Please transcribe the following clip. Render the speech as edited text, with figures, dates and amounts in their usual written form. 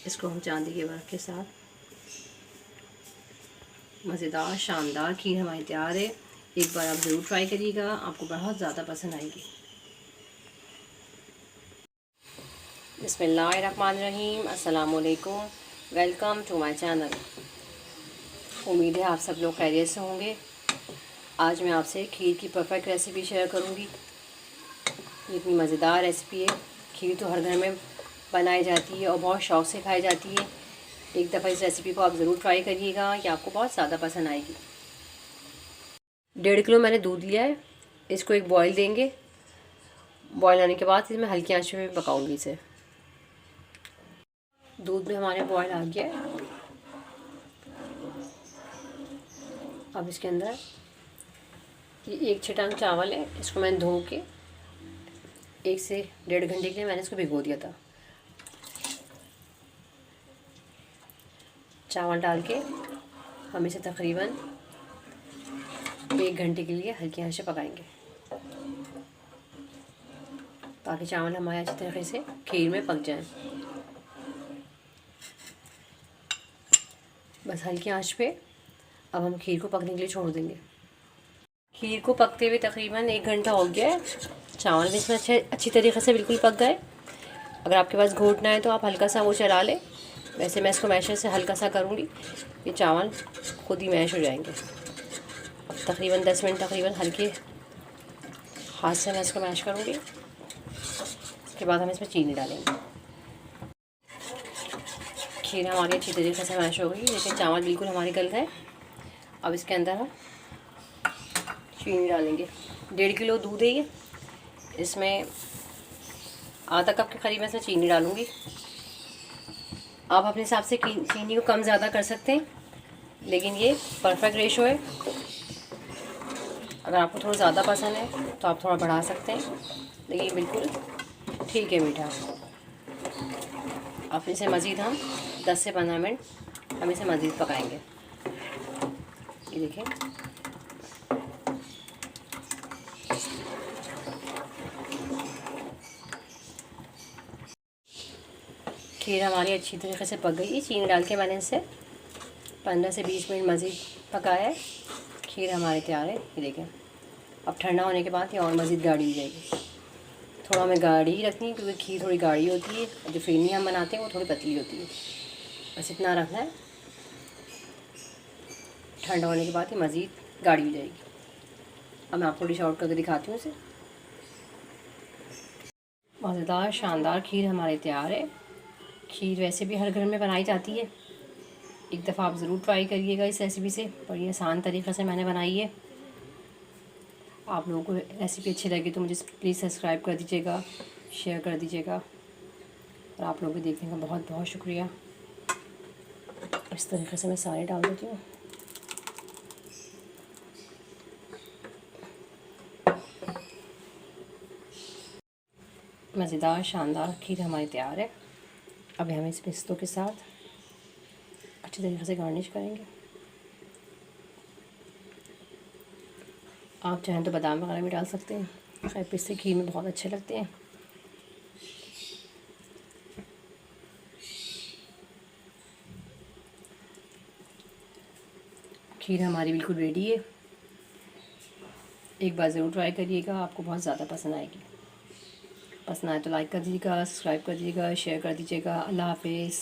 इसको हम चांदी के वर्क के साथ, मज़ेदार शानदार खीर हमारी तैयार है। एक बार आप ज़रूर ट्राई करिएगा, आपको बहुत ज़्यादा पसंद आएगी। बिस्मिल्लाहिर्रहमानिर्रहीम, अस्सलाम वालेकुम, वेलकम टू माय चैनल। उम्मीद है आप सब लोग खैरियत से होंगे। आज मैं आपसे खीर की परफेक्ट रेसिपी शेयर करूंगी। ये इतनी मज़ेदार रेसिपी है। खीर तो हर घर में बनाई जाती है और बहुत शौक़ से खाई जाती है। एक दफ़ा इस रेसिपी को आप ज़रूर ट्राई करिएगा, ये आपको बहुत ज़्यादा पसंद आएगी। 1.5 किलो मैंने दूध लिया है। इसको एक बॉयल देंगे। बॉयल आने के बाद इसमें हल्की आंच में पकाऊंगी इसे। दूध में हमारे बॉयल आ गया है। अब इसके अंदर ये 1 छटांग चावल है, इसको मैंने धो के 1 से 1.5 घंटे के लिए मैंने इसको भिगो दिया था। चावल डाल के हम इसे तकरीबन 1 घंटे के लिए हल्की आंच से पकाएंगे, ताकि चावल हमारे अच्छी तरीके से खीर में पक जाएं। बस हल्की आंच पे अब हम खीर को पकने के लिए छोड़ देंगे। खीर को पकते हुए तकरीबन 1 घंटा हो गया है। चावल भी इसमें अच्छी तरीके से बिल्कुल पक गए। अगर आपके पास घोटना है तो आप हल्का सा वो चला लें। वैसे मैं इसको मैशर से हल्का सा करूँगी, ये चावल खुद ही मैश हो जाएंगे। तकरीबन 10 मिनट तकरीबन हल्के हाथ से मैं इसको मैश करूँगी। उसके बाद हम इसमें चीनी डालेंगे। खीर हमारी अच्छी तरीके से मैश हो गई, लेकिन चावल बिल्कुल हमारे गल गए। अब इसके अंदर हम चीनी डालेंगे। 1.5 किलो दूध है ये, इसमें आधा कप के करीब मैं इसमें चीनी डालूँगी। आप अपने हिसाब से चीनी को कम ज़्यादा कर सकते हैं, लेकिन ये परफेक्ट रेशो है। अगर आपको थोड़ा ज़्यादा पसंद है तो आप थोड़ा बढ़ा सकते हैं, लेकिन ये बिल्कुल ठीक है मीठा। अब इसे मज़ीद हम 10 से 15 मिनट हम इसे मज़ीद पकाएंगे। ये देखें, खीर हमारी अच्छी तरीके से पक गई। चीनी डाल के मैंने इसे 15 से 20 मिनट मज़ीद पकाया है। खीर हमारी तैयार है। ये देखें, अब ठंडा होने के बाद ये और मज़ीद गाढ़ी हो जाएगी। थोड़ा हमें गाढ़ी ही रखनी है, क्योंकि खीर थोड़ी गाढ़ी होती है। जो फेनी हम बनाते हैं वो थोड़ी पतली होती है। बस इतना रखना है। ठंडा होने के बाद ये मज़ीद गाढ़ी हो जाएगी। अब मैं आपको डिश आउट करके दिखाती हूँ इसे। मज़ेदार शानदार खीर हमारे तैयार है। खीर वैसे भी हर घर में बनाई जाती है। एक दफ़ा आप ज़रूर ट्राई करिएगा इस रेसिपी से। बड़ी आसान तरीक़े से मैंने बनाई है। आप लोगों को रेसिपी अच्छी लगी तो मुझे प्लीज़ सब्सक्राइब कर दीजिएगा, शेयर कर दीजिएगा, और आप लोगों को देखने का बहुत बहुत शुक्रिया। इस तरीके से मैं सारे डाल देती हूँ। मज़ेदार शानदार खीर हमारी तैयार है। अब हम इस पिस्तों के साथ अच्छी तरीके से गार्निश करेंगे। आप चाहें तो बादाम वगैरह भी डाल सकते हैं। खैर पिस्ते खीर में बहुत अच्छे लगते हैं। खीर हमारी बिल्कुल रेडी है। एक बार ज़रूर ट्राई करिएगा, आपको बहुत ज़्यादा पसंद आएगी। पसंद आए तो लाइक कर दीजिएगा, सब्सक्राइब कर दीजिएगा, शेयर कर दीजिएगा। अल्लाह हाफिज़।